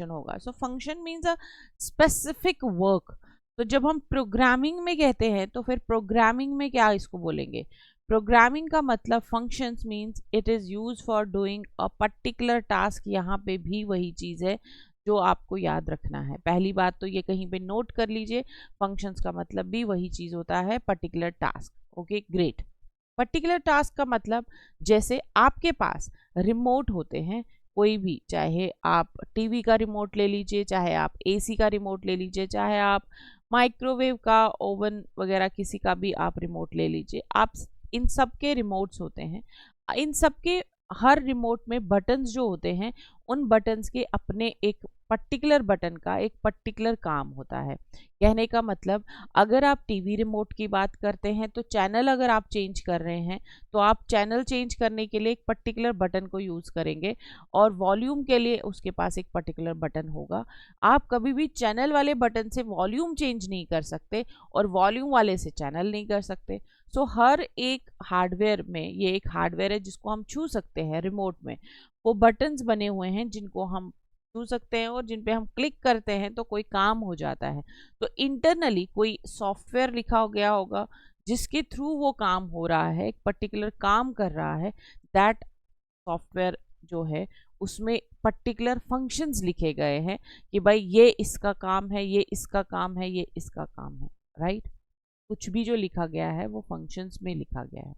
होगा। So function means a specific work. तो जब हम प्रोग्रामिंग में कहते हैं तो फिर प्रोग्रामिंग में क्या इसको बोलेंगे? प्रोग्रामिंग का मतलब functions means it is use for doing a particular task. यहाँ पे भी वही चीज़ है जो आपको याद रखना है। पहली बात तो ये कहीं पे नोट कर लीजिए, फंक्शंस का मतलब भी वही चीज़ होता है, particular task. Okay great. Particular task का मतलब जैसे आपके पास रिमोट होते हैं कोई भी, चाहे आप टीवी का रिमोट ले लीजिए, चाहे आप एसी का रिमोट ले लीजिए, चाहे आप माइक्रोवेव का, ओवन वगैरह किसी का भी आप रिमोट ले लीजिए, आप इन सब के रिमोट्स होते हैं। इन सब के हर रिमोट में बटन्स जो होते हैं, उन बटन्स के अपने एक पर्टिकुलर बटन का एक पर्टिकुलर काम होता है। कहने का मतलब अगर आप टीवी रिमोट की बात करते हैं तो चैनल अगर आप चेंज कर रहे हैं तो आप चैनल चेंज करने के लिए एक पर्टिकुलर बटन को यूज़ करेंगे, और वॉल्यूम के लिए उसके पास एक पर्टिकुलर बटन होगा। आप कभी भी चैनल वाले बटन से वॉल्यूम चेंज नहीं कर सकते और वॉल्यूम वाले से चैनल नहीं कर सकते। सो हर एक हार्डवेयर में, ये एक हार्डवेयर है जिसको हम छू सकते हैं रिमोट में, वो बटन्स बने हुए हैं जिनको हम छू सकते हैं और जिन पे हम क्लिक करते हैं तो कोई काम हो जाता है। तो इंटरनली कोई सॉफ्टवेयर लिखा हो गया होगा जिसके थ्रू वो काम हो रहा है, एक पर्टिकुलर काम कर रहा है। दैट सॉफ्टवेयर जो है उसमें पर्टिकुलर फंक्शंस लिखे गए हैं कि भाई ये इसका काम है, ये इसका काम है, ये इसका काम है, राइट। कुछ भी जो लिखा गया है वो फंक्शंस में लिखा गया है।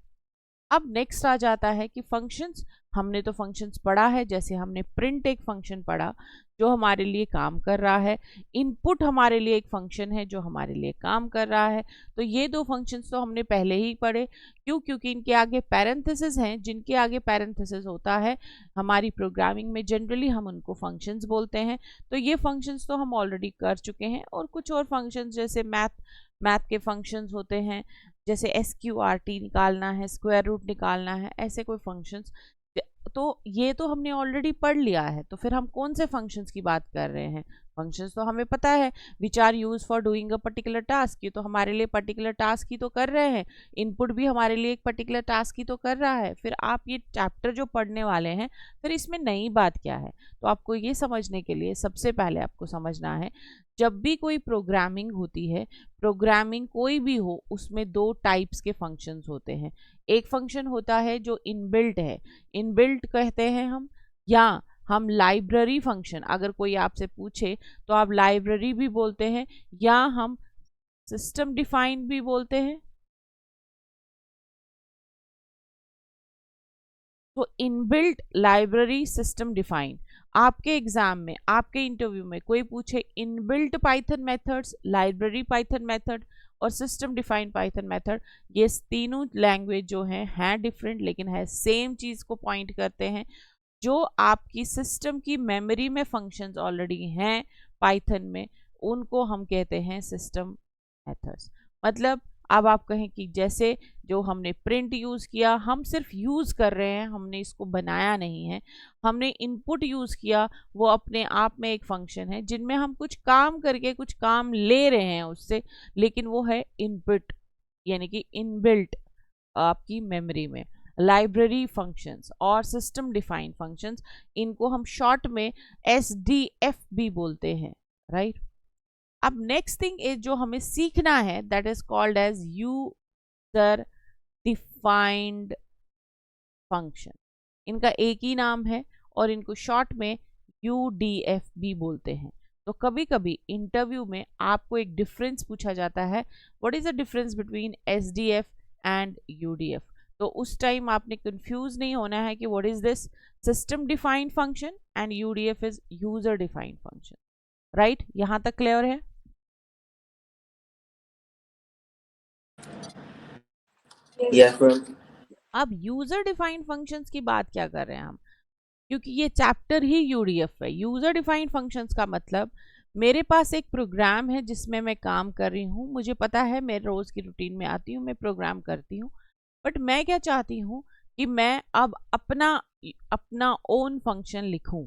अब नेक्स्ट आ जाता है कि फंक्शंस, हमने तो फंक्शंस पढ़ा है, जैसे हमने प्रिंट एक फंक्शन पढ़ा जो हमारे लिए काम कर रहा है, इनपुट हमारे लिए एक फंक्शन है जो हमारे लिए काम कर रहा है। तो ये दो फंक्शंस तो हमने पहले ही पढ़े। क्यों? क्योंकि इनके आगे पैरेंथेसिस हैं, जिनके आगे पैरेंथेसिस होता है हमारी प्रोग्रामिंग में जनरली हम उनको फंक्शंस बोलते हैं। तो ये फंक्शंस तो हम ऑलरेडी कर चुके हैं। और कुछ और फंक्शंस जैसे मैथ के फंक्शंस होते हैं, जैसे SQRT निकालना है, स्क्वायर रूट निकालना है, ऐसे कोई फंक्शंस। तो ये तो हमने ऑलरेडी पढ़ लिया है। तो फिर हम कौन से फंक्शंस की बात कर रहे हैं? फंक्शंस तो हमें पता है, which are use for doing a particular task. ये तो हमारे लिए पर्टिकुलर टास्क ही तो कर रहे हैं, इनपुट भी हमारे लिए एक पर्टिकुलर टास्क ही तो कर रहा है। फिर आप ये चैप्टर जो पढ़ने वाले हैं, फिर इसमें नई बात क्या है? तो आपको ये समझने के लिए सबसे पहले आपको समझना है, जब भी कोई प्रोग्रामिंग होती है, प्रोग्रामिंग कोई भी हो, उसमें दो टाइप्स के फंक्शंस होते हैं। एक फंक्शन होता है जो इनबिल्ट है, इनबिल्ट कहते हैं हम, या हम लाइब्रेरी फंक्शन, अगर कोई आपसे पूछे तो आप लाइब्रेरी भी बोलते हैं, या हम सिस्टम डिफाइंड भी बोलते हैं। तो इनबिल्ट, लाइब्रेरी, सिस्टम डिफाइंड। आपके एग्जाम में, आपके इंटरव्यू में कोई पूछे inbuilt Python methods, library Python method और सिस्टम डिफाइंड पाइथन मेथड, ये तीनों लैंग्वेज जो हैं डिफरेंट लेकिन है सेम चीज़ को पॉइंट करते हैं। जो आपकी सिस्टम की मेमोरी में फंक्शंस ऑलरेडी हैं पाइथन में, उनको हम कहते हैं सिस्टम मेथड्स। मतलब अब आप कहें कि जैसे जो हमने प्रिंट यूज़ किया, हम सिर्फ यूज़ कर रहे हैं, हमने इसको बनाया नहीं है। हमने इनपुट यूज़ किया, वो अपने आप में एक फंक्शन है जिनमें हम कुछ काम करके कुछ काम ले रहे हैं उससे, लेकिन वो है इनपुट, यानी कि इनबिल्ट आपकी मेमोरी में। लाइब्रेरी फंक्शंस और सिस्टम डिफाइंड फंक्शंस, इनको हम शॉर्ट में SDF भी बोलते हैं, राइट। अब नेक्स्ट थिंग इज जो हमें सीखना है, that is called as user defined function. इनका एक ही नाम है और इनको शॉर्ट में UDF भी बोलते हैं। तो कभी कभी इंटरव्यू में आपको एक डिफरेंस पूछा जाता है, what is the difference between SDF and UDF। तो उस टाइम आपने कंफ्यूज नहीं होना है कि what is this system defined function and UDF is user defined function, right. यहां तक क्लियर है? Yes, ma'am. अब यूजर डिफाइंड फंक्शंस की बात क्या कर रहे हैं हम, क्योंकि ये चैप्टर ही UDF है। यूजर डिफाइंड फंक्शंस का मतलब, मेरे पास एक प्रोग्राम है जिसमें मैं काम कर रही हूँ, मुझे पता है, मैं रोज की रूटीन में आती हूँ, मैं प्रोग्राम करती हूँ, बट मैं क्या चाहती हूँ कि मैं अब अपना अपना ओन फंक्शन लिखूं,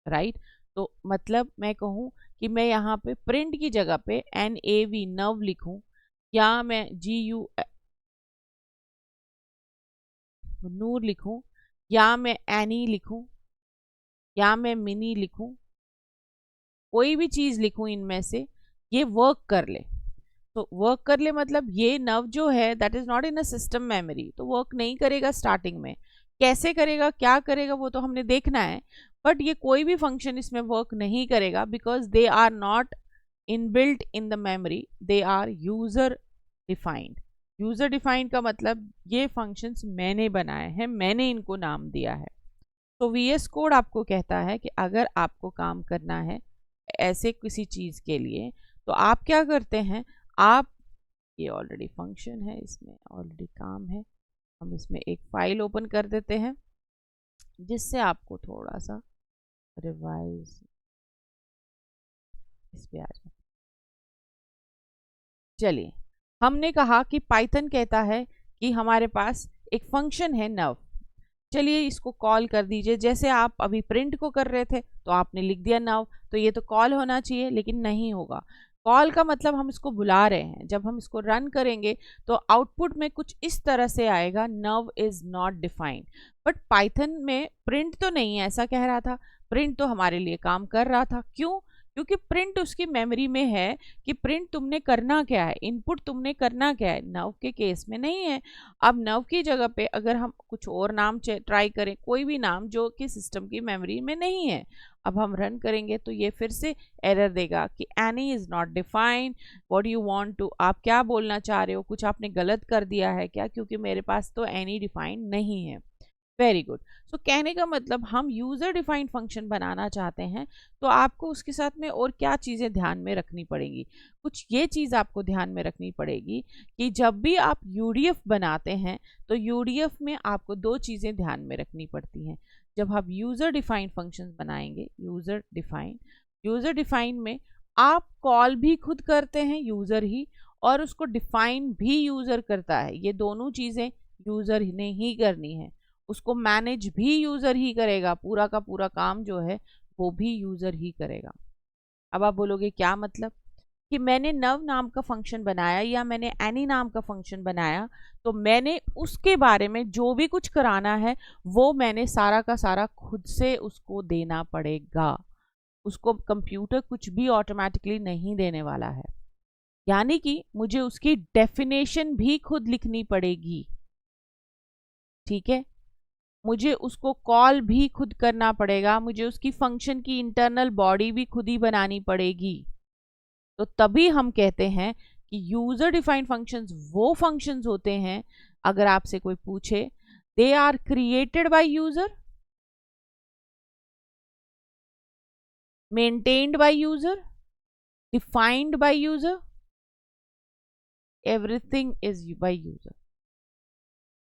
राइट। तो मतलब मैं कहूँ कि मैं यहाँ पे प्रिंट की जगह पे NAV नव लिखूं, या मैं GU नूर लिखूं, या मैं एनी लिखूं, या मैं मिनी लिखूं, कोई भी चीज़ लिखूं इनमें से, ये वर्क कर ले। तो वर्क कर ले मतलब ये नव जो है that is not in a system memory, तो वर्क नहीं करेगा स्टार्टिंग में। कैसे करेगा, क्या करेगा, वो तो हमने देखना है, बट ये कोई भी फंक्शन इसमें वर्क नहीं करेगा because they are not inbuilt in the memory, they are user defined. User defined का मतलब ये फंक्शंस मैंने बनाए हैं, मैंने इनको नाम दिया है। तो वीएस कोड आपको कहता है कि अगर आपको काम करना है ऐसे किसी चीज़ के लिए, तो आप क्या करते हैं, आप, ये ऑलरेडी फंक्शन है, इसमें ऑलरेडी काम है, हम इसमें एक फाइल ओपन कर देते हैं जिससे आपको थोड़ा सा रिवाइज इस पे आ जाए। चलिए, हमने कहा कि पाइथन कहता है कि हमारे पास एक फंक्शन है नव। चलिए इसको कॉल कर दीजिए, जैसे आप अभी प्रिंट को कर रहे थे तो आपने लिख दिया नव, तो ये तो कॉल होना चाहिए, लेकिन नहीं होगा। कॉल का मतलब हम इसको बुला रहे हैं। जब हम इसको रन करेंगे तो आउटपुट में कुछ इस तरह से आएगा, नव is not defined. But Python में प्रिंट तो नहीं है ऐसा कह रहा था, प्रिंट तो हमारे लिए काम कर रहा था। क्यों? क्योंकि प्रिंट उसकी मेमोरी में है कि प्रिंट तुमने करना क्या है, इनपुट तुमने करना क्या है। नव के केस में नहीं है। अब नव की जगह पे अगर हम कुछ और नाम ट्राई करें, कोई भी नाम जो कि सिस्टम की मेमोरी में नहीं है, अब हम रन करेंगे तो ये फिर से एरर देगा कि any is not defined, what you want to, आप क्या बोलना चाह रहे हो, कुछ आपने गलत कर दिया है क्या, क्योंकि मेरे पास तो एनी डिफाइंड नहीं है। Very good. सो कहने का मतलब हम यूजर डिफाइंड फंक्शन बनाना चाहते हैं, तो आपको उसके साथ में और क्या चीज़ें ध्यान में रखनी पड़ेंगी। कुछ ये चीज़ आपको ध्यान में रखनी पड़ेगी कि जब भी आप यूडीएफ बनाते हैं तो यूडीएफ में आपको दो चीज़ें ध्यान में रखनी पड़ती हैं। जब आप यूजर डिफाइंड फंक्शंस बनाएंगे, यूजर डिफाइंड में आप कॉल भी खुद करते हैं यूजर ही, और उसको डिफाइन भी यूजर करता है। ये दोनों चीज़ें यूजर ने ही करनी है। उसको मैनेज भी यूजर ही करेगा, पूरा का पूरा काम जो है वो भी यूजर ही करेगा। अब आप बोलोगे क्या मतलब, कि मैंने नव नाम का फंक्शन बनाया या मैंने एनी नाम का फंक्शन बनाया, तो मैंने उसके बारे में जो भी कुछ कराना है वो मैंने सारा का सारा खुद से उसको देना पड़ेगा। उसको कंप्यूटर कुछ भी ऑटोमेटिकली नहीं देने वाला है। यानी कि मुझे उसकी डेफिनेशन भी खुद लिखनी पड़ेगी, ठीक है। मुझे उसको कॉल भी खुद करना पड़ेगा, मुझे उसकी फंक्शन की इंटरनल बॉडी भी खुद ही बनानी पड़ेगी। तो तभी हम कहते हैं कि यूजर डिफाइंड फंक्शंस वो फंक्शंस होते हैं, अगर आपसे कोई पूछे, they are created by user, maintained by user, defined by user, everything is by user.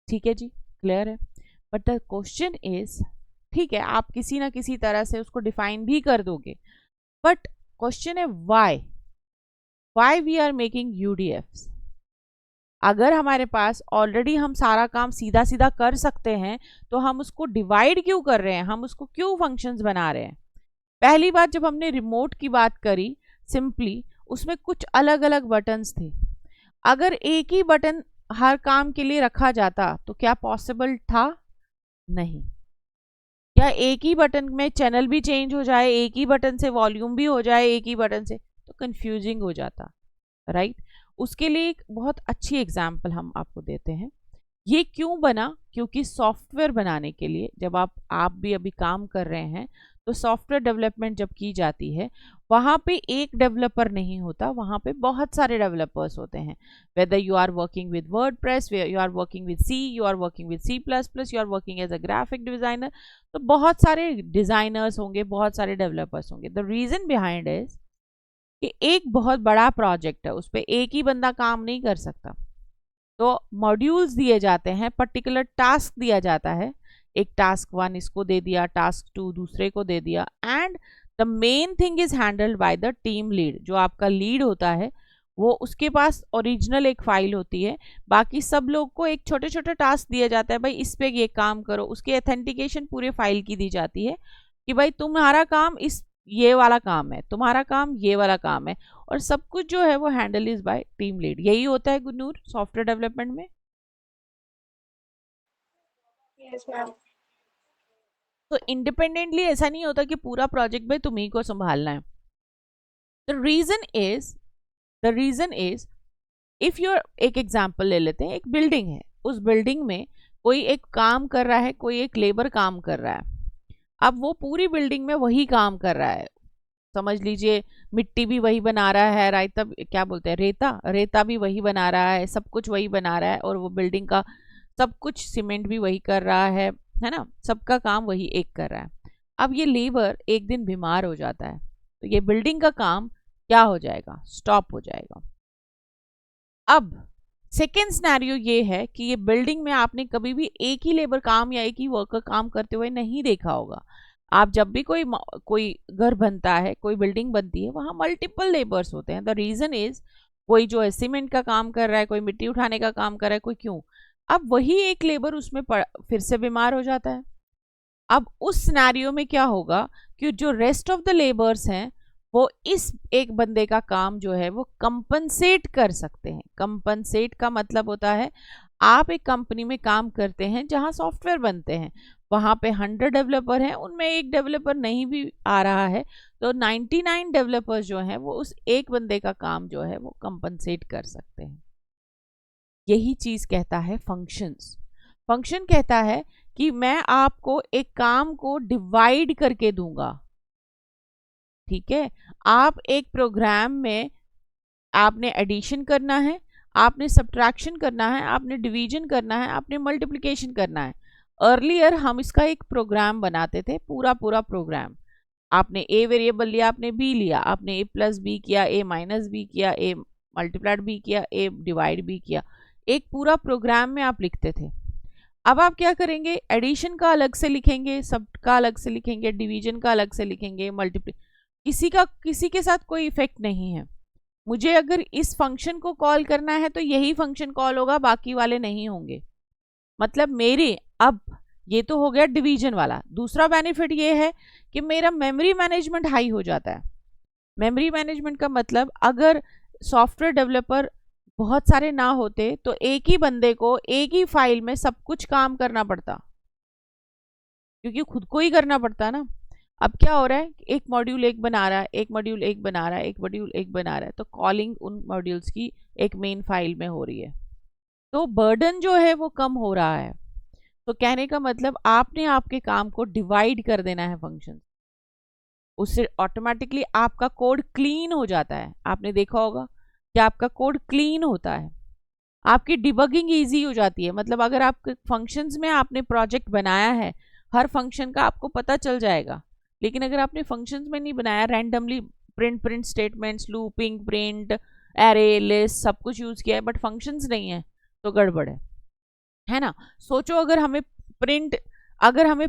ठीक है जी, क्लियर है। बट द क्वेश्चन इज, ठीक है आप किसी ना किसी तरह से उसको डिफाइन भी कर दोगे, बट क्वेश्चन है वाई वी आर मेकिंग यूडीएफ्स। अगर हमारे पास ऑलरेडी हम सारा काम सीधा सीधा कर सकते हैं तो हम उसको डिवाइड क्यों कर रहे हैं, हम उसको क्यों फंक्शंस बना रहे हैं। पहली बात जब हमने रिमोट की बात करी, सिंपली उसमें कुछ अलग अलग बटन्स थे। अगर एक ही बटन हर काम के लिए रखा जाता तो क्या पॉसिबल था? नहीं। या एक ही बटन में चैनल भी चेंज हो जाए, एक ही बटन से वॉल्यूम भी हो जाए, एक ही बटन से, तो कंफ्यूजिंग हो जाता, राइट। उसके लिए एक बहुत अच्छी एग्जांपल हम आपको देते हैं। ये क्यों बना? क्योंकि सॉफ्टवेयर बनाने के लिए, जब आप भी अभी काम कर रहे हैं, तो सॉफ्टवेयर डेवलपमेंट जब की जाती है, वहाँ पे एक डेवलपर नहीं होता, वहाँ पे बहुत सारे डेवलपर्स होते हैं। Whether you are working with WordPress, you are working with C, you are working with C++, you are working as a graphic designer, तो बहुत सारे डिजाइनर्स होंगे, बहुत सारे डेवलपर्स होंगे। द रीजन बिहाइंड इज कि एक बहुत बड़ा प्रोजेक्ट है, उस पर एक ही बंदा काम नहीं कर सकता। तो मॉड्यूल्स दिए जाते हैं, पर्टिकुलर टास्क दिया जाता है, एक टास्क 1 इसको दे दिया, टास्क 2 दूसरे को दे दिया, and the main thing is handled by the team lead. जो आपका लीड होता है वो, उसके पास ओरिजिनल एक फाइल होती है, बाकी सब लोग को एक छोटे छोटे टास्क दिया जाता है, भाई इस पे ये काम करो, उसकी ऑथेंटिकेशन पूरे फाइल की दी जाती है कि भाई तुम्हारा काम ये वाला काम है, तुम्हारा काम ये वाला काम है, और सब कुछ जो है वो handle is by team lead. यही होता है गुनूर सॉफ्टवेयर डेवलपमेंट में। Yes, ma'am. तो इंडिपेंडेंटली ऐसा नहीं होता कि पूरा प्रोजेक्ट भाई तुम्ही को संभालना है। The reason is if your, एक एग्जाम्पल ले लेते हैं, एक बिल्डिंग है, उस बिल्डिंग में कोई एक काम कर रहा है, कोई एक लेबर काम कर रहा है। अब वो पूरी बिल्डिंग में वही काम कर रहा है, समझ लीजिए मिट्टी भी वही बना रहा है, रायता क्या बोलते हैं, रेता भी वही बना रहा है, सब कुछ वही बना रहा है, और वो बिल्डिंग का सब कुछ सीमेंट भी वही कर रहा है ना, सबका काम वही एक कर रहा है। अब ये लेबर एक दिन बीमार हो जाता है, तो ये बिल्डिंग का काम क्या हो जाएगा, स्टॉप हो जाएगा। अब सेकेंड सिनेरियो ये है कि ये बिल्डिंग में आपने कभी भी एक ही लेबर काम या एक ही वर्कर काम करते हुए नहीं देखा होगा। आप जब भी कोई घर बनता है, कोई बिल्डिंग बनती है, वहाँ मल्टीपल लेबर्स होते हैं। द रीजन इज कोई जो है सीमेंट का काम कर रहा है, कोई मिट्टी उठाने का काम कर रहा है, कोई क्यों। अब वही एक लेबर उसमें फिर से बीमार हो जाता है। अब उस सिनेरियो में क्या होगा कि जो रेस्ट ऑफ द लेबर्स हैं वो इस एक बंदे का काम जो है वो कंपनसेट कर सकते हैं। कंपनसेट का मतलब होता है, आप एक कंपनी में काम करते हैं जहां सॉफ्टवेयर बनते हैं, वहां पे 100 डेवलपर हैं, उनमें एक डेवलपर नहीं भी आ रहा है तो 99 डेवलपर्स जो हैं वो उस एक बंदे का काम जो है वो कंपनसेट कर सकते हैं। यही चीज कहता है फंक्शंस। फंक्शन कहता है कि मैं आपको एक काम को डिवाइड करके दूंगा, ठीक है। आप एक प्रोग्राम में आपने एडिशन करना है, आपने सब्ट्रैक्शन करना है, आपने डिवीजन करना है, आपने मल्टीप्लिकेशन करना है। अर्लियर हम इसका एक प्रोग्राम बनाते थे, पूरा प्रोग्राम। आपने ए वेरिएबल लिया, आपने बी लिया, आपने ए प्लस बी किया, ए माइनस बी किया, ए मल्टीप्लाइड बी किया, ए डिवाइड बी किया, एक पूरा प्रोग्राम में आप लिखते थे। अब आप क्या करेंगे, एडिशन का अलग से लिखेंगे, सब का अलग से लिखेंगे, डिवीजन का अलग से लिखेंगे, किसी के साथ कोई इफेक्ट नहीं है। मुझे अगर इस फंक्शन को कॉल करना है तो यही फंक्शन कॉल होगा, बाकी वाले नहीं होंगे। मतलब मेरे, अब ये तो हो गया डिवीजन वाला। दूसरा बेनिफिट ये है कि मेरा मेमोरी मैनेजमेंट हाई हो जाता है। मेमोरी मैनेजमेंट का मतलब, अगर सॉफ्टवेयर डेवलपर बहुत सारे ना होते तो एक ही बंदे को एक ही फाइल में सब कुछ काम करना पड़ता, क्योंकि खुद को ही करना पड़ता ना। अब क्या हो रहा है, एक मॉड्यूल एक बना रहा है, एक मॉड्यूल एक बना रहा है, एक मॉड्यूल एक बना रहा है, तो कॉलिंग उन मॉड्यूल्स की एक मेन फाइल में हो रही है, तो बर्डन जो है वो कम हो रहा है। तो कहने का मतलब, आपने आपके काम को डिवाइड कर देना है फंक्शन, उससे ऑटोमेटिकली आपका कोड क्लीन हो जाता है। आपने देखा होगा कि आपका कोड क्लीन होता है, आपकी डिबगिंग इजी हो जाती है। मतलब अगर आप फंक्शंस में आपने प्रोजेक्ट बनाया है, हर फंक्शन का आपको पता चल जाएगा। लेकिन अगर आपने फंक्शंस में नहीं बनाया, randomly print statements, looping, print, array, list सब कुछ यूज किया है, बट फंक्शंस नहीं है, तो गड़बड़ है ना। सोचो अगर हमें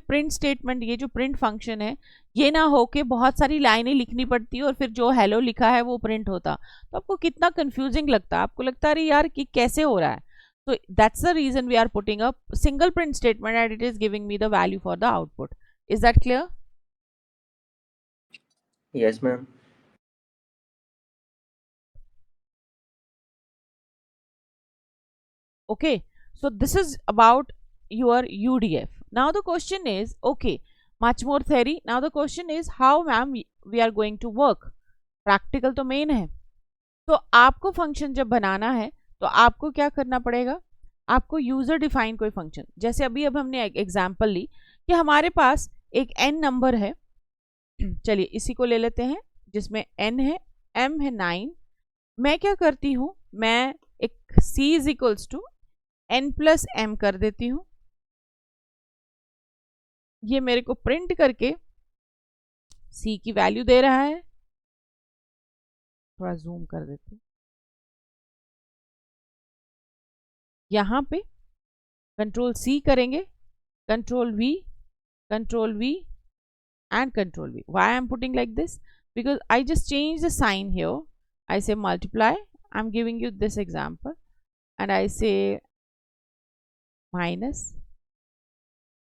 प्रिंट स्टेटमेंट, ये जो प्रिंट फंक्शन है, ये ना हो के बहुत सारी लाइनें लिखनी पड़ती और फिर जो हेलो लिखा है वो प्रिंट होता, तो आपको कितना कंफ्यूजिंग लगता। आपको लगता है यार कि कैसे हो रहा है। So that's the reason we are putting a single print statement and it is giving me the value for the output. Is that clear? Yes, ma'am. Okay, so this is about your UDF. Now the question is, okay, much more theory. Now the question is, how ma'am we are going to work? Practical तो main है। तो आपको function जब बनाना है तो आपको क्या करना पड़ेगा, आपको यूजर डिफाइन कोई फंक्शन, जैसे अब हमने एग्जांपल ली कि हमारे पास एक n नंबर है, चलिए इसी को ले लेते हैं जिसमें n है, m है 9। मैं क्या करती हूँ, मैं एक c is equals to n plus m कर देती हूँ। ये मेरे को प्रिंट करके c की वैल्यू दे रहा है। थोड़ा जूम कर देती हूँ, यहाँ पे कंट्रोल C करेंगे, control V and control V. Why I am putting like this? Because I just change the sign here. I say multiply. I'm giving you this example, and I say minus.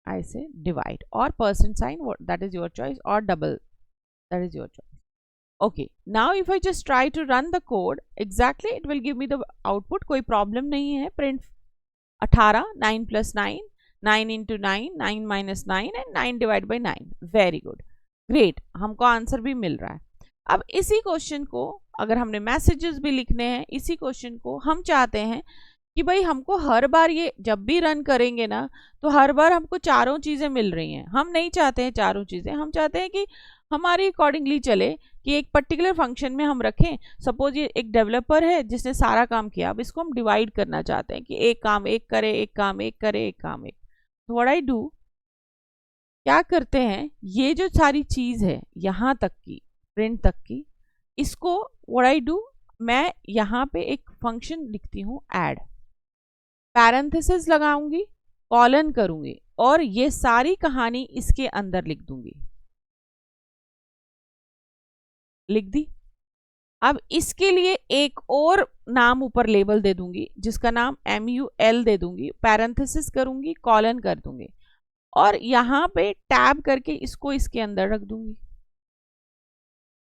I say divide, or percent sign. What, that is your choice, or double. That is your choice. Okay. Now if I just try to run the code, exactly it will give me the output. कोई problem नहीं है. Print 18, 9 plus 9, 9 into 9, 9 minus 9 and 9 divided by 9. Very good. Great. हमको answer भी मिल रहा है। अब इसी question को अगर हमने मैसेजेस भी लिखने हैं, इसी क्वेश्चन को हम चाहते हैं कि भाई हमको हर बार ये जब भी रन करेंगे ना तो हर बार हमको चारों चीज़ें मिल रही हैं। हम नहीं चाहते हैं चारों चीज़ें, हम चाहते हैं कि हमारी अकॉर्डिंगली चले, कि एक पर्टिकुलर फंक्शन में हम रखें। सपोज ये एक डेवलपर है जिसने सारा काम किया, अब इसको हम डिवाइड करना चाहते हैं कि एक काम एक करे, एक काम एक करे, एक काम एक। तो व्हाट आई डू, क्या करते हैं, ये जो सारी चीज़ है यहाँ तक की, प्रिंट तक की, इसको व्हाट आई डू, मैं यहाँ पे एक फंक्शन लिखती हूँ ऐड, पैरेंथेसिस लगाऊंगी, कॉलन करूंगी और ये सारी कहानी इसके अंदर लिख दूंगी। लिख दी। अब इसके लिए एक और नाम ऊपर लेबल दे दूंगी जिसका नाम MUL दे दूंगी, पैरेंथेसिस करूंगी, कॉलन कर दूंगी और यहां पे टैब करके इसको इसके अंदर रख दूंगी।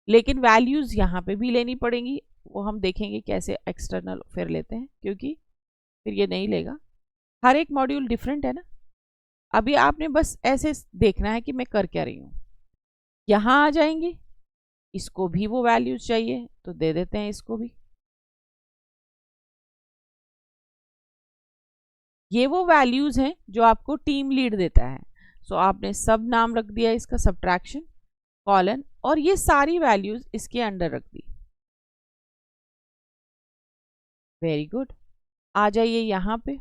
लेकिन वैल्यूज यहां पे भी लेनी पड़ेंगी, वो हम देखेंगे कैसे एक्सटर्नल फिर लेते हैं, क्योंकि फिर ये नहीं लेगा। हर एक मॉड्यूल डिफरेंट है ना। अभी आपने बस ऐसे देखना है कि मैं कर क्या रही हूं। यहां आ जाएंगे, इसको भी वो वैल्यूज चाहिए तो दे देते हैं इसको भी। ये वो वैल्यूज हैं जो आपको टीम लीड देता है। सो आपने सब नाम रख दिया इसका, सब्ट्रैक्शन, कॉलन, और ये सारी वैल्यूज इसके अंडर रख दी। Very good. आ जाइए यहां पे,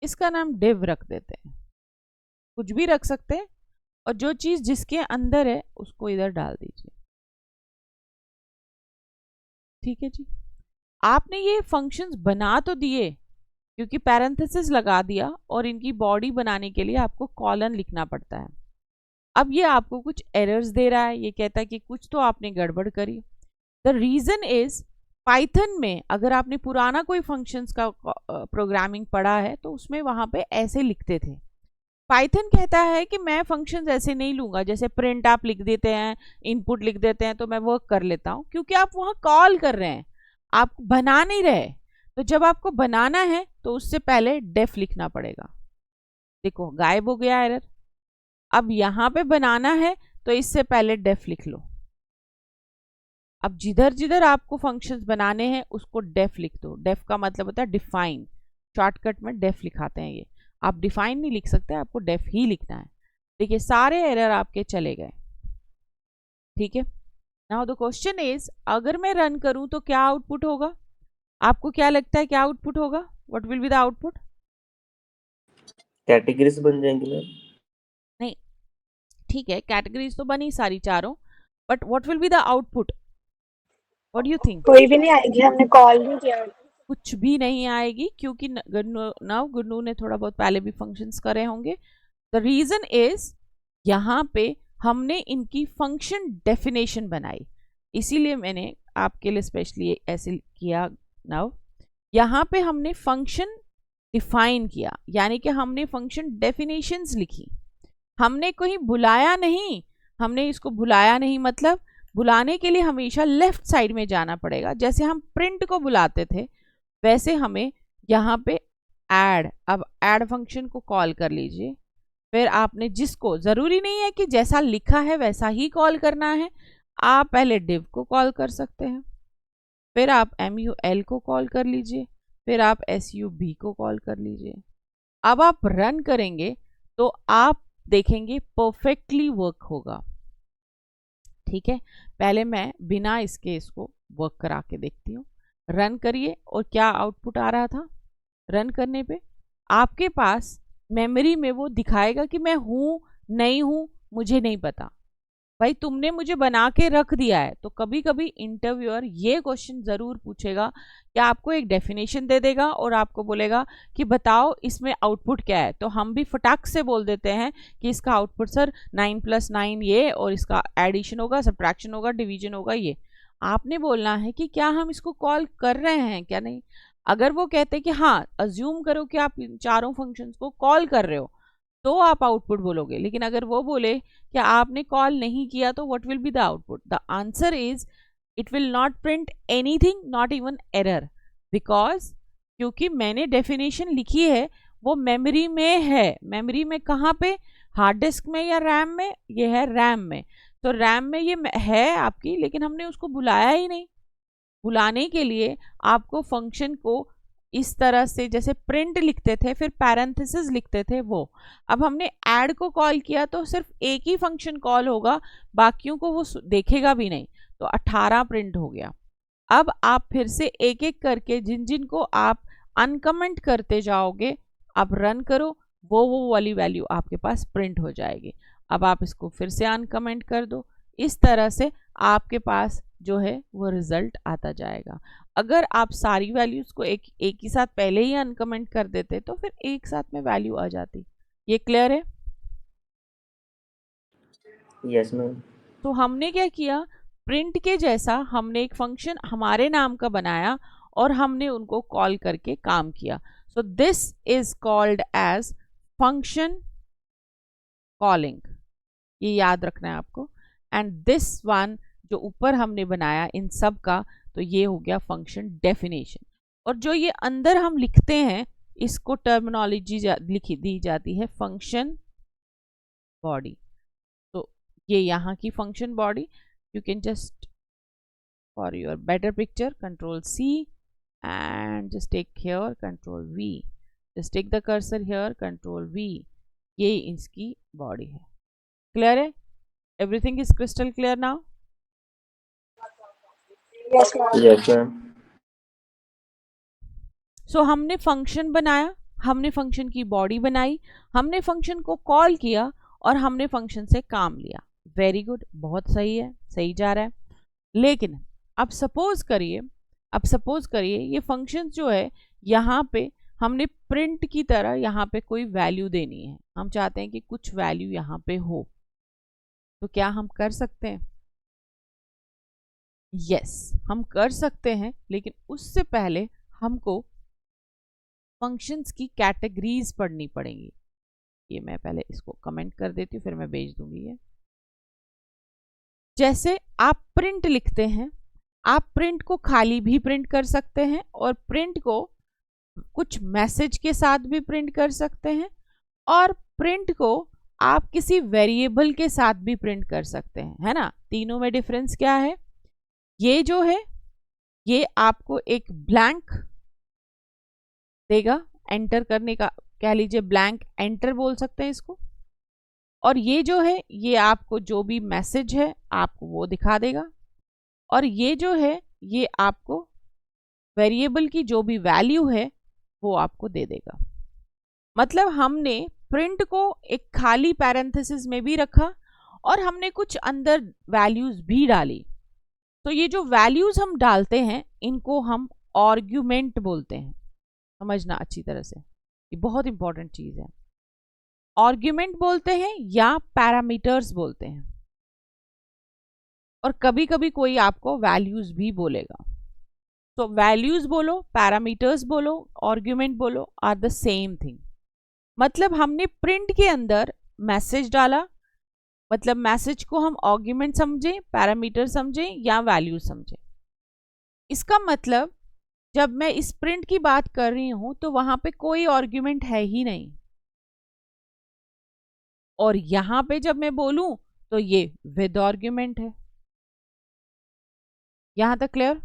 इसका नाम डिव रख देते हैं, कुछ भी रख सकते हैं, और जो चीज जिसके अंदर है उसको इधर डाल दीजिए। ठीक है जी। आपने ये फंक्शंस बना तो दिए, क्योंकि पैरेंथेसिस लगा दिया और इनकी बॉडी बनाने के लिए आपको कॉलन लिखना पड़ता है। अब ये आपको कुछ एरर्स दे रहा है, ये कहता है कि कुछ तो आपने गड़बड़ करी। द रीजन इज, पाइथन में अगर आपने पुराना कोई फंक्शंस का प्रोग्रामिंग पढ़ा है तो उसमें वहां पे ऐसे लिखते थे। पाइथन कहता है कि मैं फंक्शंस ऐसे नहीं लूंगा, जैसे प्रिंट आप लिख देते हैं, इनपुट लिख देते हैं तो मैं वर्क कर लेता हूं, क्योंकि आप वहां कॉल कर रहे हैं, आप बना नहीं रहे। तो जब आपको बनाना है तो उससे पहले डेफ लिखना पड़ेगा। देखो गायब हो गया एरर। अब यहां पे बनाना है तो इससे पहले डेफ लिख लो। अब जिधर जिधर आपको फंक्शंस बनाने हैं उसको डेफ लिख दो। डेफ का मतलब होता है डिफाइन, शॉर्टकट में डेफ लिखाते हैं ये। आप डिफाइन नहीं लिख सकते, आपको डेफ ही लिखना है। देखिए सारे एरर आपके चले गए। ठीक है। नाउ द क्वेश्चन इज, अगर मैं रन करूं तो क्या आउटपुट होगा? आपको क्या लगता है क्या आउटपुट होगा? What will be the output? Categories बन जाएंगी मैम। नहीं, ठीक है, कैटेगरीज तो बनी सारी चारों, but what will be the output? What do you think? कोई भी नहीं आएगी, हमने कॉल नहीं किया। कुछ भी नहीं आएगी, क्योंकि गुन्नू ने थोड़ा बहुत पहले भी फंक्शंस करे होंगे। द रीजन इज, यहाँ पे हमने इनकी फंक्शन डेफिनेशन बनाई, इसीलिए मैंने आपके लिए स्पेशली ऐसे किया। नाउ यहाँ पे हमने फंक्शन डिफाइन किया, यानी कि हमने फंक्शन डेफिनेशंस लिखी। हमने कहीं बुलाया नहीं, हमने इसको बुलाया नहीं, मतलब बुलाने के लिए हमेशा लेफ्ट साइड में जाना पड़ेगा। जैसे हम प्रिंट को बुलाते थे वैसे हमें यहाँ पे ऐड, अब ऐड फंक्शन को कॉल कर लीजिए। फिर आपने जिसको, जरूरी नहीं है कि जैसा लिखा है वैसा ही कॉल करना है, आप पहले div को कॉल कर सकते हैं, फिर आप MUL को कॉल कर लीजिए, फिर आप SUB को कॉल कर लीजिए। अब आप रन करेंगे तो आप देखेंगे परफेक्टली वर्क होगा। ठीक है, पहले मैं बिना इसको वर्क करा के देखती हूँ। रन करिए और क्या आउटपुट आ रहा था? रन करने पे आपके पास मेमोरी में वो दिखाएगा कि मैं हूँ नहीं हूँ मुझे नहीं पता। भाई तुमने मुझे बना के रख दिया है। तो कभी कभी इंटरव्यूअर ये क्वेश्चन जरूर पूछेगा कि आपको एक डेफिनेशन दे देगा और आपको बोलेगा कि बताओ इसमें आउटपुट क्या है। तो हम भी फटाक से बोल देते हैं कि इसका आउटपुट सर 9 + 9 ये, और इसका एडिशन होगा, सब्ट्रैक्शन होगा, डिवीजन होगा ये। आपने बोलना है कि क्या हम इसको कॉल कर रहे हैं क्या नहीं। अगर वो कहते हैं कि हाँ, अज्यूम करो कि आप इन चारों फंक्शंस को कॉल कर रहे हो, तो आप आउटपुट बोलोगे। लेकिन अगर वो बोले कि आपने कॉल नहीं किया तो what will be the output? The answer is it will not print anything, not even error, because क्योंकि मैंने डेफिनेशन लिखी है वो मेमोरी में है। मेमोरी में कहाँ पे? हार्ड डिस्क में या रैम में? ये है रैम में। तो रैम में ये है आपकी, लेकिन हमने उसको बुलाया ही नहीं। बुलाने के लिए आपको फंक्शन को इस तरह से, जैसे प्रिंट लिखते थे फिर पैरेंथेसिस लिखते थे, वो अब हमने ऐड को कॉल किया तो सिर्फ एक ही फंक्शन कॉल होगा, बाकियों को वो देखेगा भी नहीं। तो 18 प्रिंट हो गया। अब आप फिर से एक एक करके जिन जिन को आप अनकमेंट करते जाओगे, आप रन करो, वो वाली वैल्यू आपके पास प्रिंट हो जाएगी। अब आप इसको फिर से अनकमेंट कर दो। इस तरह से आपके पास जो है वो रिजल्ट आता जाएगा। अगर आप सारी वैल्यूज को एक ही साथ पहले ही अनकमेंट कर देते तो फिर एक साथ में वैल्यू आ जाती। ये क्लियर है? Yes, ma'am. तो हमने क्या किया, प्रिंट के जैसा हमने एक फंक्शन हमारे नाम का बनाया और हमने उनको कॉल करके काम किया। So this is called as function calling, ये याद रखना है आपको। एंड दिस वन जो ऊपर हमने बनाया इन सब का, तो ये हो गया फंक्शन डेफिनेशन। और जो ये अंदर हम लिखते हैं इसको टर्मिनोलॉजी लिखी दी जाती है फंक्शन बॉडी। तो ये यहाँ की function body, you can just, for your better picture, control C and just take here control V, just take the cursor here control V, ये इसकी बॉडी है। क्लियर है? Everything is crystal clear now? Yes, ma'am. Yes, ma'am. सो हमने function बनाया, हमने function की body बनाई, हमने फंक्शन को कॉल किया और हमने फंक्शन से काम लिया। वेरी गुड, बहुत सही है, सही जा रहा है। लेकिन अब सपोज करिए ये फंक्शन जो है यहाँ पे हमने प्रिंट की तरह यहाँ पे कोई वैल्यू देनी है। हम चाहते हैं कि कुछ वैल्यू यहाँ पे हो, तो क्या हम कर सकते हैं? यस, हम कर सकते हैं, लेकिन उससे पहले हमको फंक्शंस की कैटेगरीज पढ़नी पड़ेंगी। ये मैं पहले इसको कमेंट कर देती हूँ, फिर मैं भेज दूंगी ये। जैसे आप प्रिंट लिखते हैं, आप प्रिंट को खाली भी प्रिंट कर सकते हैं और प्रिंट को कुछ मैसेज के साथ भी प्रिंट कर सकते हैं, और प्रिंट को आप किसी वेरिएबल के साथ भी प्रिंट कर सकते हैं, है ना? तीनों में डिफरेंस क्या है? ये जो है ये आपको एक ब्लैंक देगा एंटर करने का, कह लीजिए ब्लैंक एंटर बोल सकते हैं इसको। और ये जो है ये आपको जो भी मैसेज है आपको वो दिखा देगा, और ये जो है ये आपको वेरिएबल की जो भी वैल्यू है वो आपको दे देगा। मतलब हमने प्रिंट को एक खाली पैरेंथेसिस में भी रखा और हमने कुछ अंदर वैल्यूज भी डाली। तो ये जो वैल्यूज हम डालते हैं इनको हम आर्ग्यूमेंट बोलते हैं। समझना अच्छी तरह से, ये बहुत इंपॉर्टेंट चीज है। आर्ग्यूमेंट बोलते हैं या पैरामीटर्स बोलते हैं, और कभी कभी कोई आपको वैल्यूज भी बोलेगा। तो वैल्यूज बोलो, पैरामीटर्स बोलो, आर्ग्यूमेंट बोलो, आर द सेम थिंग। मतलब हमने प्रिंट के अंदर मैसेज डाला, मतलब मैसेज को हम आर्ग्यूमेंट समझें, पैरामीटर समझें या वैल्यू समझें। इसका मतलब जब मैं इस प्रिंट की बात कर रही हूं तो वहां पे कोई आर्ग्यूमेंट है ही नहीं, और यहां पे जब मैं बोलूं तो ये विद आर्ग्यूमेंट है। यहां तक क्लियर?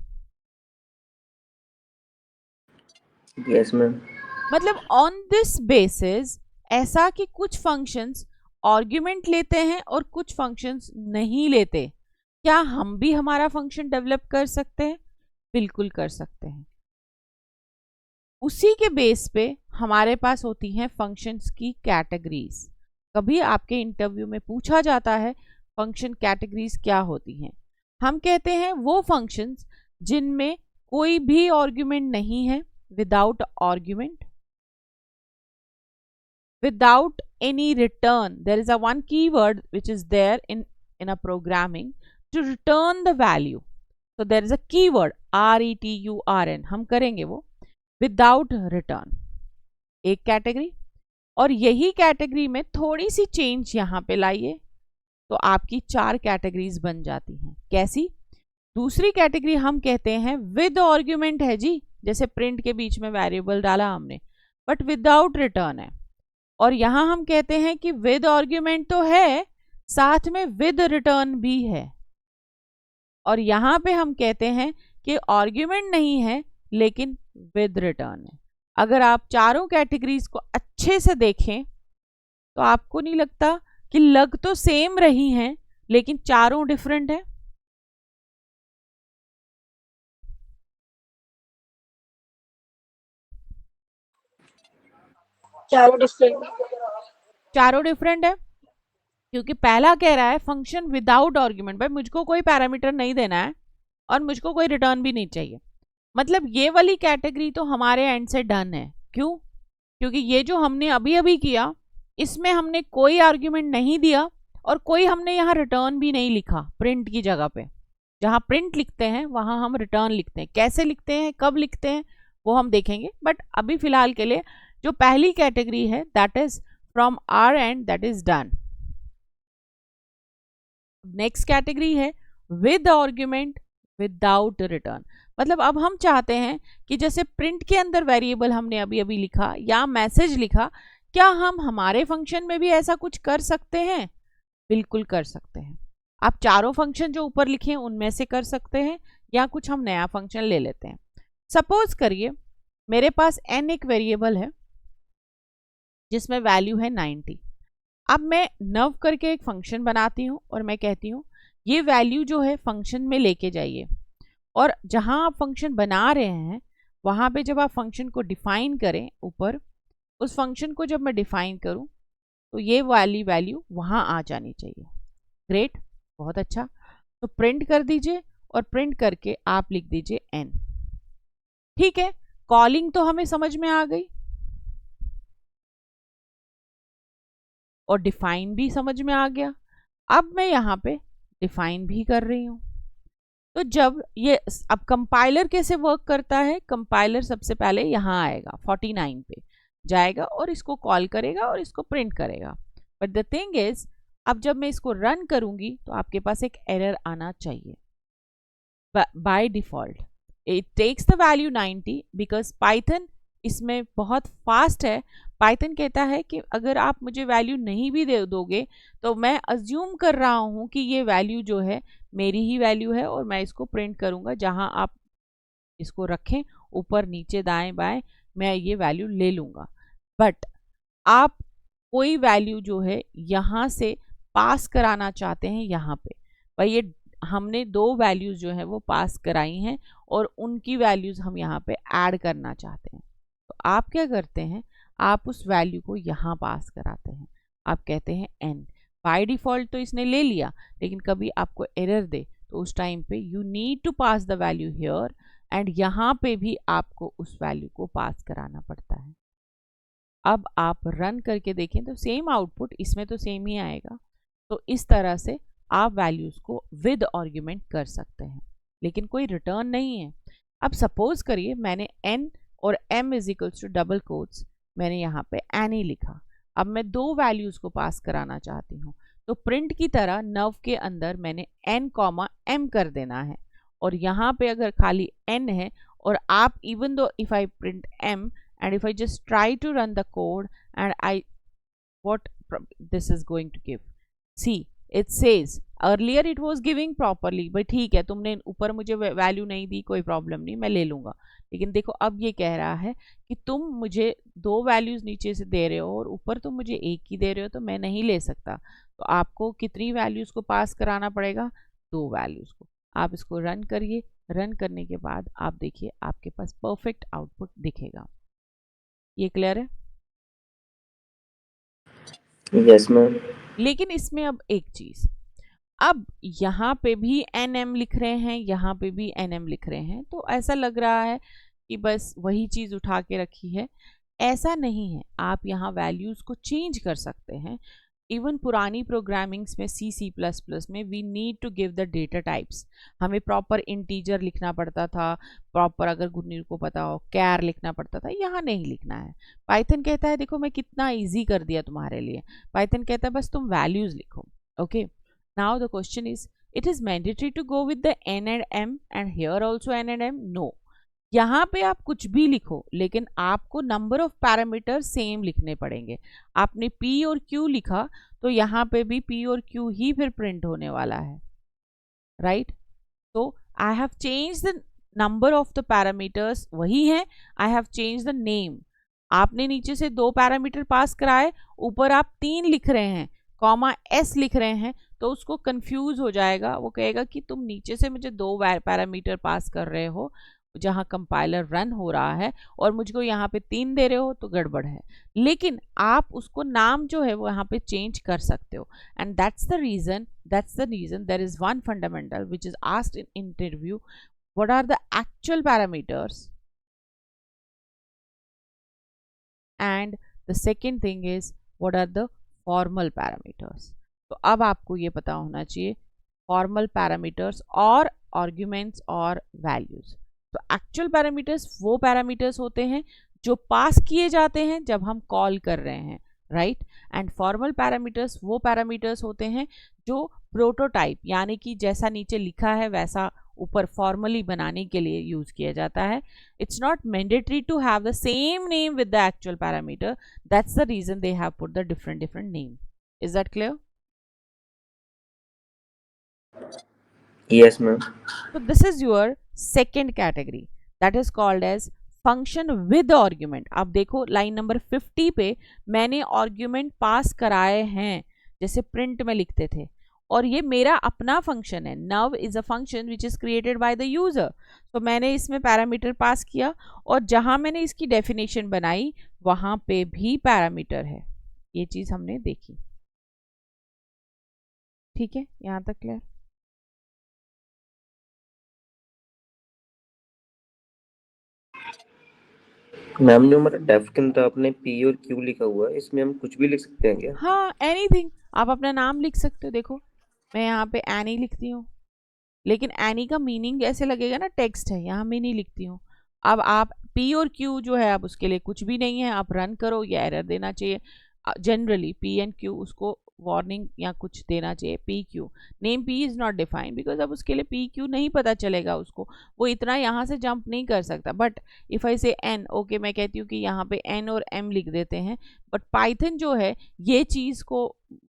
Yes, ma'am. मतलब ऑन दिस बेसिस ऐसा कि कुछ फंक्शंस आर्ग्यूमेंट लेते हैं और कुछ फंक्शंस नहीं लेते। क्या हम भी हमारा फंक्शन डेवलप कर सकते हैं? बिल्कुल कर सकते हैं। उसी के बेस पे हमारे पास होती हैं फंक्शंस की कैटेगरीज। कभी आपके इंटरव्यू में पूछा जाता है फंक्शन कैटेगरीज क्या होती हैं। हम कहते हैं वो फंक्शंस जिनमें कोई भी आर्ग्यूमेंट नहीं है, without argument, without any return. There is a one keyword which is there in a programming to return the value. So there is a keyword return, हम करेंगे वो without return, एक कैटेगरी। और यही कैटेगरी में थोड़ी सी चेंज यहाँ पे लाइए तो आपकी 4 कैटेगरीज बन जाती हैं। कैसी? दूसरी कैटेगरी हम कहते हैं विद आर्ग्यूमेंट है जी। जैसे प्रिंट के बीच में वेरिएबल डाला हमने, बट विदाउट रिटर्न है। और यहाँ हम कहते हैं कि विद आर्ग्यूमेंट तो है, साथ में विद रिटर्न भी है। और यहाँ पे हम कहते हैं कि आर्ग्यूमेंट नहीं है लेकिन विद रिटर्न है। अगर आप चारों कैटेगरीज को अच्छे से देखें तो आपको नहीं लगता कि लग तो सेम रही हैं लेकिन चारों डिफरेंट है? चारों डिफरेंट। चारों डिफरेंट है क्योंकि पहला कह रहा है फंक्शन विदाउट आर्ग्यूमेंट, भाई मुझको कोई पैरामीटर नहीं देना है और मुझको कोई रिटर्न भी नहीं चाहिए। मतलब ये वाली कैटेगरी तो हमारे एंड से डन है। क्यों? क्योंकि ये जो हमने अभी अभी किया इसमें हमने कोई आर्ग्यूमेंट नहीं दिया और कोई हमने यहाँ रिटर्न भी नहीं लिखा प्रिंट की जगह पे। जहाँ प्रिंट लिखते हैं वहाँ हम रिटर्न लिखते हैं। कैसे लिखते हैं, कब लिखते हैं, वो हम देखेंगे, बट अभी फिलहाल के लिए जो पहली कैटेगरी है that is from our and, that is done. Next category है विद आर्ग्यूमेंट विदाउट रिटर्न। मतलब अब हम चाहते हैं कि जैसे प्रिंट के अंदर वेरिएबल हमने अभी अभी लिखा या मैसेज लिखा, क्या हम हमारे फंक्शन में भी ऐसा कुछ कर सकते हैं? बिल्कुल कर सकते हैं। आप चारों फंक्शन जो ऊपर लिखे हैं उनमें से कर सकते हैं या कुछ हम नया फंक्शन ले लेते हैं। सपोज करिए मेरे पास n एक वेरिएबल है जिसमें वैल्यू है 90। अब मैं नव करके एक फंक्शन बनाती हूँ और मैं कहती हूँ ये वैल्यू जो है फंक्शन में लेके जाइए, और जहाँ आप फंक्शन बना रहे हैं वहाँ पे जब आप फंक्शन को डिफाइन करें ऊपर, उस फंक्शन को जब मैं डिफाइन करूँ तो ये वाली वैल्यू वहाँ आ जानी चाहिए। ग्रेट, बहुत अच्छा। तो प्रिंट कर दीजिए और प्रिंट करके आप लिख दीजिए n। ठीक है, कॉलिंग तो हमें समझ में आ गई और डिफाइन भी समझ में आ गया। अब मैं यहाँ पे डिफाइन भी कर रही हूँ। तो जब ये अब कंपाइलर कैसे वर्क करता है, कंपाइलर सबसे पहले यहाँ आएगा 49 पे जाएगा और इसको कॉल करेगा और इसको प्रिंट करेगा। बट द थिंग इज अब जब मैं इसको रन करूंगी तो आपके पास एक एरर आना चाहिए। By default it takes the value 90 because Python इसमें बहुत फास्ट है। पाइथन कहता है कि अगर आप मुझे वैल्यू नहीं भी दे दोगे तो मैं अज्यूम कर रहा हूँ कि ये वैल्यू जो है मेरी ही वैल्यू है और मैं इसको प्रिंट करूँगा। जहाँ आप इसको रखें ऊपर नीचे दाएं बाएं मैं ये वैल्यू ले लूँगा। बट आप कोई वैल्यू जो है यहाँ से पास कराना चाहते हैं यहाँ पे, भाई ये हमने दो वैल्यूज़ जो है वो पास कराई हैं और उनकी वैल्यूज़ हम यहाँ पे ऐड करना चाहते हैं। तो आप क्या करते हैं, आप उस वैल्यू को यहाँ पास कराते हैं। आप कहते हैं n। बाय डिफ़ॉल्ट तो इसने ले लिया, लेकिन कभी आपको एरर दे तो उस टाइम पे you need to pass the value here, and यहाँ पे भी आपको उस वैल्यू को पास कराना पड़ता है। अब आप रन करके देखें तो सेम आउटपुट इसमें तो सेम ही आएगा। तो इस तरह से आप वैल्यूज़ को विद आर्ग्यूमेंट कर सकते हैं, लेकिन कोई रिटर्न नहीं है। अब सपोज करिए मैंने n और m is equals to double quotes, मैंने यहाँ पे एनी लिखा। अब मैं दो वैल्यूज़ को पास कराना चाहती हूँ, तो प्रिंट की तरह नव के अंदर मैंने n कॉमा m कर देना है, और यहाँ पे अगर खाली n है और आप even though if I print m and if I just try to run the code and what this is going to give, see it says earlier it was giving properly, भाई ठीक है तुमने ऊपर मुझे value नहीं दी, कोई problem नहीं मैं ले लूँगा। लेकिन देखो अब ये कह रहा है कि तुम मुझे दो वैल्यूज़ नीचे से दे रहे हो और ऊपर तुम मुझे एक ही दे रहे हो, तो मैं नहीं ले सकता। तो आपको कितनी वैल्यूज़ को पास कराना पड़ेगा, दो वैल्यूज़ को। आप इसको रन करिए, रन करने के बाद आप देखिए आपके पास परफेक्ट आउटपुट दिखेगा। ये क्लियर है? Yes ma'am. लेकिन इसमें अब एक चीज, अब यहाँ पे भी nm लिख रहे हैं, यहाँ पे भी nm लिख रहे हैं, तो ऐसा लग रहा है कि बस वही चीज उठा के रखी है। ऐसा नहीं है, आप यहाँ वैल्यूज को चेंज कर सकते हैं। इवन पुरानी प्रोग्रामिंग्स में C++ में we need to give the data types, हमें प्रॉपर इंटीजर लिखना पड़ता था, प्रॉपर अगर गुरनीर को पता हो कैर लिखना पड़ता था। यहाँ नहीं लिखना है। पाइथन कहता है देखो मैं कितना इजी कर दिया तुम्हारे लिए। पाइथन कहता है बस तुम वैल्यूज लिखो। Okay, now the question is it is mandatory to go with the n and m and here also n and m? No, यहाँ पे आप कुछ भी लिखो, लेकिन आपको नंबर ऑफ पैरामीटर सेम लिखने पड़ेंगे। आपने P और Q लिखा तो यहाँ पे भी P और Q ही फिर प्रिंट होने वाला है, राइट। तो I have change the number of the parameters वही है, I have change the name. आपने नीचे से 2 पैरामीटर पास कराए, ऊपर आप 3 लिख रहे हैं, कॉमा S लिख रहे हैं, तो उसको कंफ्यूज हो जाएगा। वो कहेगा कि तुम नीचे से मुझे 2 पैरामीटर पास कर रहे हो जहां कंपाइलर रन हो रहा है, और मुझको यहाँ पे 3 दे रहे हो, तो गड़बड़ है। लेकिन आप उसको नाम जो है वो यहाँ पे चेंज कर सकते हो, and that's the reason there is one fundamental which is asked in interview: what are the actual parameters, and the second thing is what are the formal parameters। तो अब आपको ये पता होना चाहिए फॉर्मल पैरामीटर्स और आर्ग्यूमेंट्स और values. तो एक्चुअल पैरामीटर्स वो पैरामीटर्स होते हैं जो पास किए जाते हैं जब हम कॉल कर रहे हैं, राइट। एंड फॉर्मल पैरामीटर्स वो पैरामीटर्स होते हैं जो प्रोटोटाइप, यानी कि जैसा नीचे लिखा है वैसा ऊपर फॉर्मली बनाने के लिए यूज किया जाता है। It's not mandatory to have the same name with the actual parameter, that's the reason they have put the different name. Is that clear? Yes, ma'am. So this is your second category, that is called as function with argument। अब देखो line number 50 पे मैंने argument pass कराए हैं, जैसे print में लिखते थे, और ये मेरा अपना फंक्शन है। नव is a function which is created by the user. तो मैंने इसमें पैरामीटर पास किया, और जहां मैंने इसकी डेफिनेशन बनाई वहां पे भी पैरामीटर है। ये चीज हमने देखी, ठीक है, यहां तक क्लियर? मैम जो हमारा डेफ के अंदर आपने P और Q लिखा हुआ है, इसमें हम कुछ भी लिख सकते हैं क्या? हाँ, एनीथिंग, आप अपना नाम लिख सकते हो। देखो मैं यहाँ पे एनी लिखती हूँ, लेकिन एनी का मीनिंग ऐसे लगेगा ना, टेक्स्ट है, यहाँ मैं नहीं लिखती हूँ। अब आप P और Q जो है, अब उसके लिए कुछ भी नहीं है, आप रन करो, ये एरर देना चाहिए। जनरली P एंड Q उसको वार्निंग या कुछ देना चाहिए। PQ name P is not defined, because अब उसके लिए PQ नहीं पता चलेगा उसको, वो इतना यहाँ से जंप नहीं कर सकता। बट इफ आई से N, ओके, मैं कहती हूँ कि यहाँ पे N और M लिख देते हैं। बट पाइथन जो है ये चीज़ को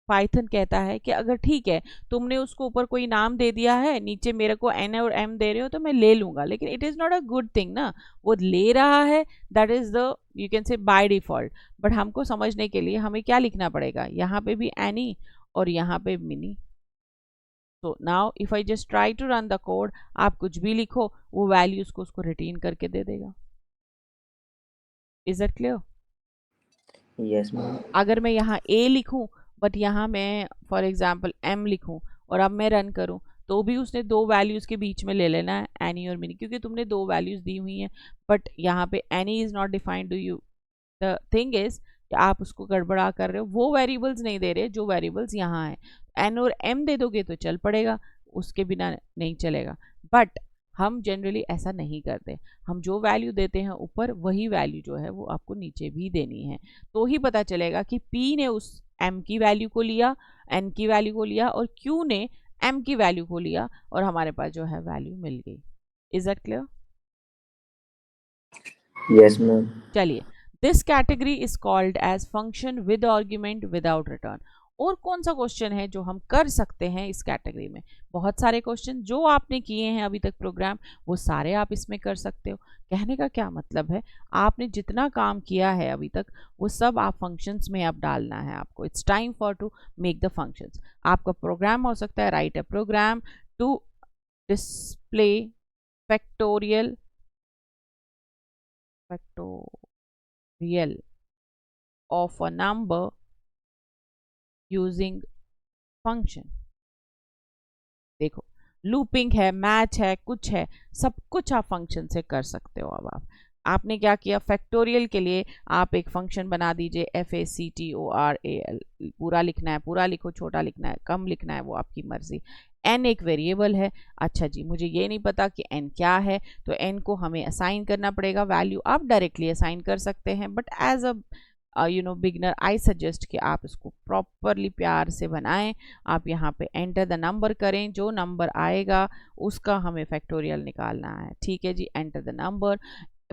पाइथन कहता है कि अगर ठीक है तुमने उसको ऊपर कोई नाम दे दिया है, नीचे मेरे को N और M दे रहे हो, तो मैं ले लूँगा, लेकिन it is not a good thing ना, वो ले रहा है, that is the you can say by default. But हमको समझने के लिए हमें क्या लिखना पड़ेगा, यहाँ पे भी एनी और यहाँ पे मिनी। तो now if I just try to run the code, आप कुछ भी लिखो, वो वैल्यूज को उसको रिटेन करके दे देगा। Is it clear? Yes ma'am. अगर मैं यहाँ A लिखूं बट यहाँ मैं फॉर एग्जांपल M लिखूं और अब मैं रन करूं, तो भी उसने 2 वैल्यूज के बीच में ले लेना है, एनी और मिनी, क्योंकि तुमने 2 वैल्यूज दी हुई हैं। बट यहाँ पे any is not defined to you. The thing is आप उसको गड़बड़ा कर रहे हो, वो वेरिएबल्स नहीं दे रहे जो वेरिएबल्स यहाँ हैं। N और M दे दोगे तो चल पड़ेगा, उसके बिना नहीं चलेगा। बट हम जनरली ऐसा नहीं करते, हम जो वैल्यू देते हैं ऊपर वही वैल्यू जो है वो आपको नीचे भी देनी है, तो ही पता चलेगा कि P ने उस M की वैल्यू को लिया, N की वैल्यू को लिया, और Q ने M की वैल्यू को लिया, और हमारे पास जो है वैल्यू मिल गई। Is that clear? Yes ma'am. चलिए, this category is called as function with argument without return. और कौन सा क्वेश्चन है जो हम कर सकते हैं इस कैटेगरी में? बहुत सारे क्वेश्चन जो आपने किए हैं अभी तक प्रोग्राम, वो सारे आप इसमें कर सकते हो। कहने का क्या मतलब है, आपने जितना काम किया है अभी तक वो सब आप फंक्शंस में अब डालना है आपको। It's time for to make the functions. आपका प्रोग्राम हो सकता है right a program to display factorial of a number using function। देखो लूपिंग है, मैच है, कुछ है, सब कुछ आप फंक्शन से कर सकते हो। अब आपने क्या किया, फैक्टोरियल के लिए आप एक फंक्शन बना दीजिए, FACTORAL। पूरा लिखना है पूरा लिखो, छोटा लिखना है कम लिखना है, वो आपकी मर्जी। n एक वेरिएबल है, अच्छा जी मुझे ये नहीं पता कि n क्या है, तो n को हमें असाइन करना पड़ेगा वैल्यू। आप डायरेक्टली असाइन कर सकते हैं, but as a beginner, I suggest कि आप इसको प्रॉपरली प्यार से बनाएं। आप यहाँ पे एंटर द नंबर करें, जो नंबर आएगा उसका हमें फैक्टोरियल निकालना है। ठीक है जी, एंटर द नंबर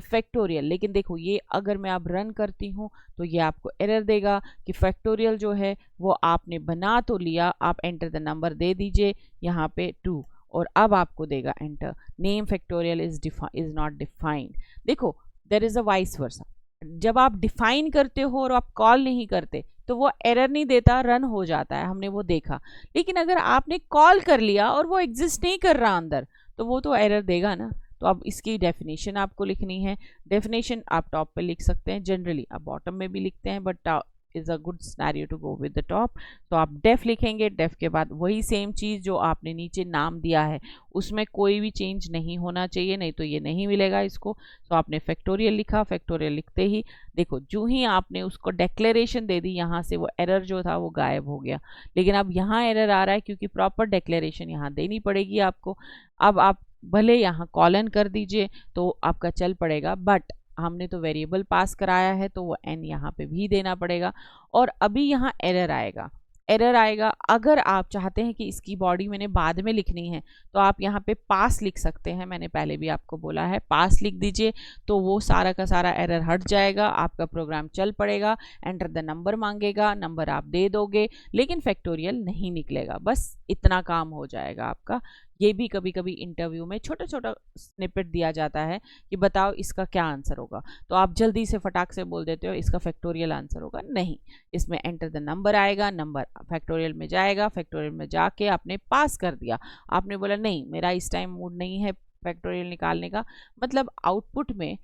फैक्टोरियल। लेकिन देखो ये अगर मैं अब रन करती हूँ तो ये आपको एरर देगा कि फैक्टोरियल जो है वो आपने बना तो लिया, आप एंटर द नंबर दे दीजिए यहाँ पे 2, और अब आपको देगा enter, name factorial is not defined. देखो there is a vice versa, जब आप डिफाइन करते हो और आप कॉल नहीं करते तो वो एरर नहीं देता, रन हो जाता है, हमने वो देखा। लेकिन अगर आपने कॉल कर लिया और वो एग्जिस्ट नहीं कर रहा अंदर, तो वो तो एरर देगा ना। तो अब इसकी डेफिनेशन आपको लिखनी है। डेफिनेशन आप टॉप पे लिख सकते हैं, जनरली आप बॉटम में भी लिखते हैं, but is a good scenario to go with the top. तो आप डेफ लिखेंगे, डेफ के बाद वही सेम चीज़ जो आपने नीचे नाम दिया है उसमें कोई भी चेंज नहीं होना चाहिए, नहीं तो ये नहीं मिलेगा इसको। तो आपने फैक्टोरियल लिखा, फैक्टोरियल लिखते ही देखो जो ही आपने उसको डेक्लेरेशन दे दी, यहाँ से वो एरर जो था वो गायब हो गया। लेकिन अब यहाँ एरर आ रहा है क्योंकि प्रॉपर डेक्लेरेशन यहाँ देनी पड़ेगी आपको। अब आप भले यहाँ कॉलन कर दीजिए तो आपका चल पड़ेगा, बट हमने तो वेरिएबल पास कराया है तो वो n यहाँ पे भी देना पड़ेगा। और अभी यहाँ एरर आएगा, एरर आएगा। अगर आप चाहते हैं कि इसकी बॉडी मैंने बाद में लिखनी है तो आप यहाँ पे पास लिख सकते हैं, मैंने पहले भी आपको बोला है पास लिख दीजिए, तो वो सारा का सारा एरर हट जाएगा, आपका प्रोग्राम चल पड़ेगा। एंटर द नंबर मांगेगा, नंबर आप दे दोगे, लेकिन फैक्टोरियल नहीं निकलेगा। बस इतना काम हो जाएगा आपका। ये भी कभी कभी इंटरव्यू में छोटा छोटा स्निपेट दिया जाता है कि बताओ इसका क्या आंसर होगा, तो आप जल्दी से फटाक से बोल देते हो इसका फैक्टोरियल आंसर होगा। नहीं, इसमें एंटर द नंबर आएगा, नंबर फैक्टोरियल में जाएगा, फैक्टोरियल में जाके आपने पास कर दिया। आपने बोला नहीं मेरा इस टाइम मूड नहीं है फैक्टोरियल निकालने का, मतलब आउटपुट में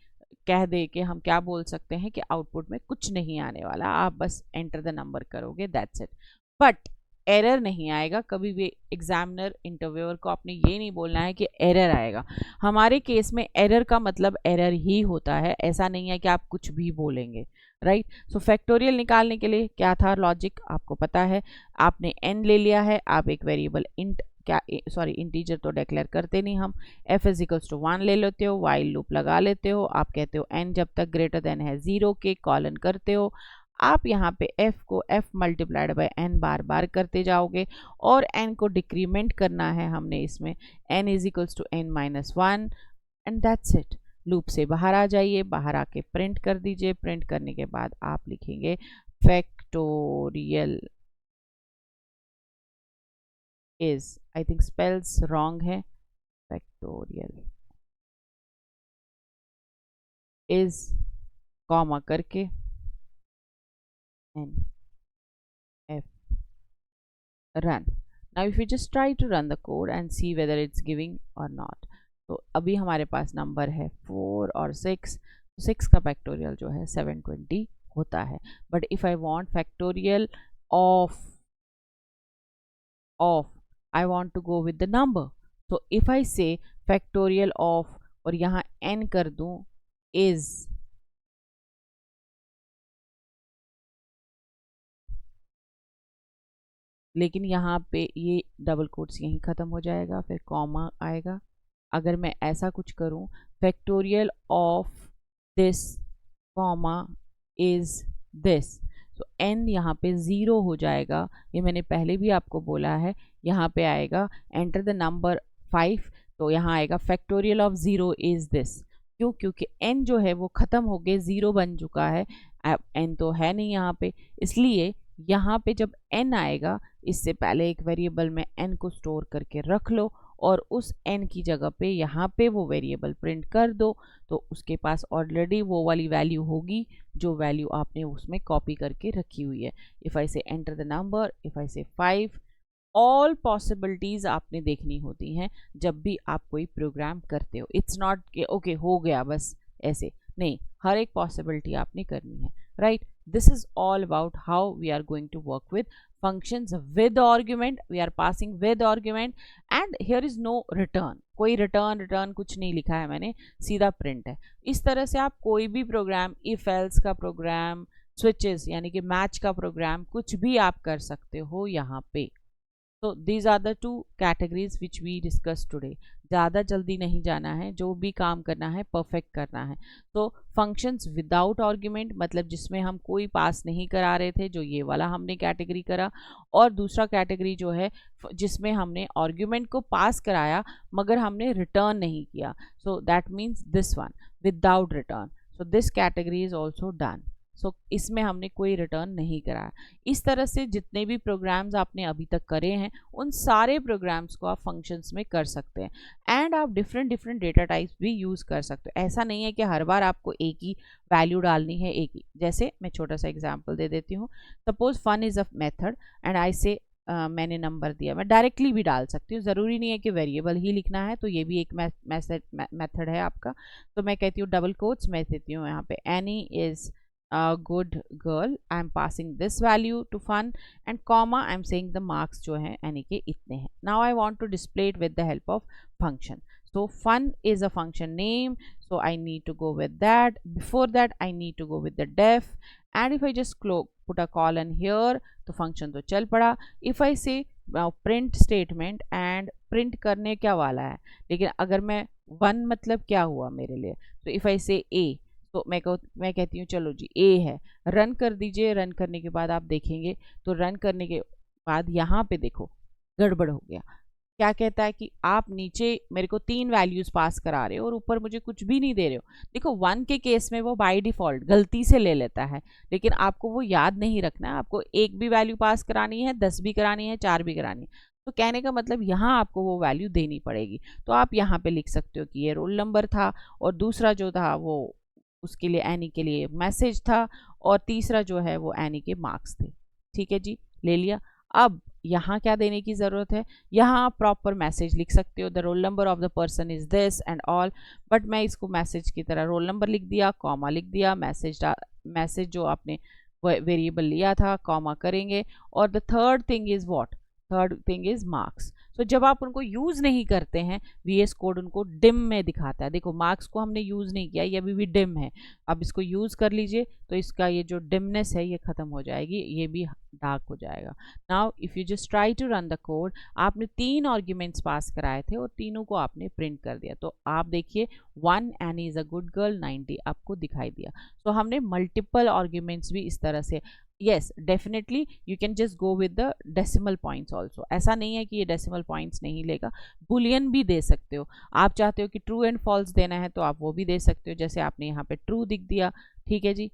कह दे कि हम क्या बोल सकते हैं कि आउटपुट में कुछ नहीं आने वाला, आप बस एंटर द नंबर करोगे, दैट्स इट। बट एरर नहीं आएगा कभी भी। एग्जामिनर इंटरव्यूअर को आपने ये नहीं बोलना है कि एरर आएगा। हमारे केस में एरर का मतलब एरर ही होता है, ऐसा नहीं है कि आप कुछ भी बोलेंगे, राइट। सो फैक्टोरियल निकालने के लिए क्या था लॉजिक आपको पता है। आपने n ले लिया है, आप एक वेरिएबल इंट इंटीजर तो डिक्लेयर करते नहीं हम, f इज इक्वल्स टू 1 ले लेते हो, वाइल लूप लगा लेते हो, आप कहते हो n जब तक ग्रेटर देन है 0 के कॉलन करते हो। आप यहाँ पे f को f मल्टीप्लाइड बाय n बार बार करते जाओगे और n को डिक्रीमेंट करना है हमने इसमें, n is equals to n minus 1 and that's it. Loop से बाहर आ जाइए, बाहर आके प्रिंट कर दीजिए। प्रिंट करने के बाद आप लिखेंगे factorial is, I think spells wrong है, फैक्टोरियल इज कॉमा करके and f run. Now if you just try to run the code and see whether it's giving or not, तो अभी हमारे पास नंबर है 4 और 6, 6 का फैक्टोरियल जो है 720 होता है। But if I want factorial of I want to go with the number, तो if I say factorial of और यहाँ n कर दूं इज, लेकिन यहाँ पे ये डबल कोट्स यहीं ख़त्म हो जाएगा, फिर कॉमा आएगा। अगर मैं ऐसा कुछ करूँ factorial of this comma is this, तो n यहाँ पे 0 हो जाएगा। ये मैंने पहले भी आपको बोला है। यहाँ पे आएगा एंटर द नंबर 5, तो यहाँ आएगा फैक्टोरियल ऑफ 0 इज दिस। क्यों? क्योंकि n जो है वो ख़त्म हो गए, 0 बन चुका है, अब n तो है नहीं यहाँ पे, इसलिए यहाँ पे जब n आएगा इससे पहले एक वेरिएबल में n को स्टोर करके रख लो और उस n की जगह पे यहाँ पे वो वेरिएबल प्रिंट कर दो, तो उसके पास ऑलरेडी वो वाली वैल्यू होगी जो वैल्यू आपने उसमें कॉपी करके रखी हुई है। इफ़ आई से enter the number, if I से 5, ऑल पॉसिबिलिटीज़ आपने देखनी होती हैं जब भी आप कोई प्रोग्राम करते हो। इट्स नॉट कि ओके हो गया बस ऐसे, नहीं, हर एक पॉसिबिलिटी आपने करनी है, right. This is all about how we are going to work with functions with argument. We are passing with argument and here is no return. कोई return कुछ नहीं लिखा है मैंने, सीधा print है। इस तरह से आप कोई भी प्रोग्राम, if else का प्रोग्राम, switches यानी कि मैच का प्रोग्राम, कुछ भी आप कर सकते हो यहाँ पे। So these are the two categories which we discussed today. ज़्यादा जल्दी नहीं जाना है, जो भी काम करना है परफेक्ट करना है. तो फंक्शंस विदाउट आर्ग्यूमेंट मतलब जिसमें हम कोई पास नहीं करा रहे थे, जो ये वाला हमने कैटेगरी करा. और दूसरा कैटेगरी जो है जिसमें हमने आर्ग्यूमेंट को पास कराया मगर हमने रिटर्न नहीं किया. So that means this one without return. So this category is also done. So इसमें हमने कोई रिटर्न नहीं कराया. इस तरह से जितने भी प्रोग्राम्स आपने अभी तक करे हैं उन सारे प्रोग्राम्स को आप फंक्शंस में कर सकते हैं. एंड आप डिफरेंट डिफरेंट डेटा टाइप्स भी यूज़ कर सकते हो. ऐसा नहीं है कि हर बार आपको एक ही वैल्यू डालनी है, एक ही. जैसे मैं छोटा सा एग्जांपल दे देती हूँ. Suppose fun is a method and I say मैंने नंबर दिया. मैं डायरेक्टली भी डाल सकती हूँ, ज़रूरी नहीं है कि वेरिएबल ही लिखना है. तो ये भी एक मेथड है आपका. तो मैं कहती हूँ डबल कोट्स मैं देती हूँ यहाँ पे any is a good girl. I am passing this value to fun and comma I am saying the marks जो हैं any के इतने हैं. Now I want to display it with the help of function. So fun is a function name, so I need to go with that. Before that I need to go with the def, and if I just put a colon here तो function तो चल पड़ा. If I say print statement and print करने क्या वाला है, लेकिन अगर मैं one मतलब क्या हुआ मेरे लिए, तो if I say a तो मैं कहती हूँ चलो जी ए है, रन कर दीजिए. रन करने के बाद आप देखेंगे तो रन करने के बाद यहाँ पे देखो गड़बड़ हो गया. क्या कहता है कि आप नीचे मेरे को 3 वैल्यूज़ पास करा रहे हो और ऊपर मुझे कुछ भी नहीं दे रहे हो. देखो 1 के केस में वो बाय डिफ़ॉल्ट गलती से ले लेता है, लेकिन आपको वो याद नहीं रखना है. आपको एक भी वैल्यू पास करानी है, 10 भी करानी है, 4 भी करानी है. तो कहने का मतलब यहाँ आपको वो वैल्यू देनी पड़ेगी. तो आप यहाँ पे लिख सकते हो कि ये रोल नंबर था और दूसरा जो था वो उसके लिए एनी के लिए मैसेज था और तीसरा जो है वो एनी के मार्क्स थे. ठीक है जी, ले लिया. अब यहाँ क्या देने की ज़रूरत है, यहाँ आप प्रॉपर मैसेज लिख सकते हो. The roll number of the person is this and all. But मैं इसको मैसेज की तरह रोल नंबर लिख दिया, कॉमा लिख दिया. मैसेज जो आपने वेरिएबल लिया था कॉमा करेंगे. और the third thing is what, third thing is marks. तो जब आप उनको यूज़ नहीं करते हैं VS कोड उनको डिम में दिखाता है. देखो मार्क्स को हमने यूज़ नहीं किया, ये अभी भी डिम है. अब इसको यूज़ कर लीजिए तो इसका ये जो डिमनेस है ये ख़त्म हो जाएगी, ये भी डार्क हो जाएगा. Now if you just try to run the code, आपने 3 आर्ग्यूमेंट्स पास कराए थे और तीनों को आपने प्रिंट कर दिया. तो आप देखिए 1 any is a good girl 90 आपको दिखाई दिया. तो हमने मल्टीपल आर्ग्यूमेंट्स भी इस तरह से. yes definitely you can just go with the decimal points also. ऐसा नहीं है कि ये decimal points नहीं लेगा. boolean भी दे सकते हो. आप चाहते हो कि true and false देना है तो आप वो भी दे सकते हो. जैसे आपने यहाँ पे true दिख दिया. ठीक है जी,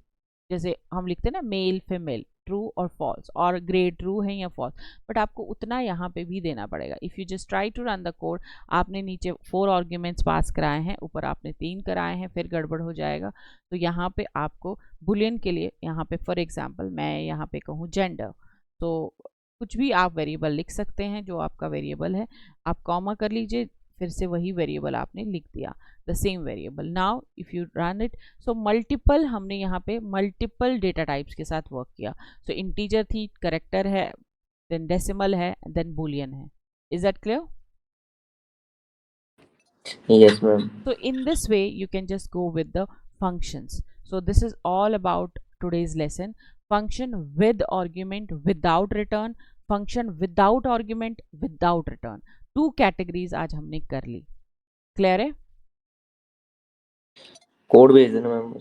जैसे हम लिखते हैं ना मेल फीमेल, ट्रू और फॉल्स, और ग्रेड ट्रू है या फॉल्स. बट आपको उतना यहाँ पे भी देना पड़ेगा. If you just try to run the code, आपने नीचे 4 आर्ग्यूमेंट्स पास कराए हैं, ऊपर आपने 3 कराए हैं, फिर गड़बड़ हो जाएगा. तो यहाँ पे आपको बुलियन के लिए यहाँ पे फॉर एग्जांपल मैं यहाँ पे कहूँ जेंडर, तो कुछ भी आप वेरिएबल लिख सकते हैं जो आपका वेरिएबल है. आप कॉमा कर लीजिए, फिर से वही वेरिएबल आपने लिख दिया, the same variable. Now if you run it, so multiple हमने यहाँ पे मल्टीपल डेटा टाइप्स के साथ वर्क किया. सो इंटीजर थी, करेक्टर है, देन डेसिमल है, देन बुलियन है. Is that clear? Yes, ma'am. So in this way you can just go with the functions. So this is all about today's lesson. Function with argument without return, function without argument without return. 2 categories आज हमने कर ली. Clear है? Code भेज देना ma'am.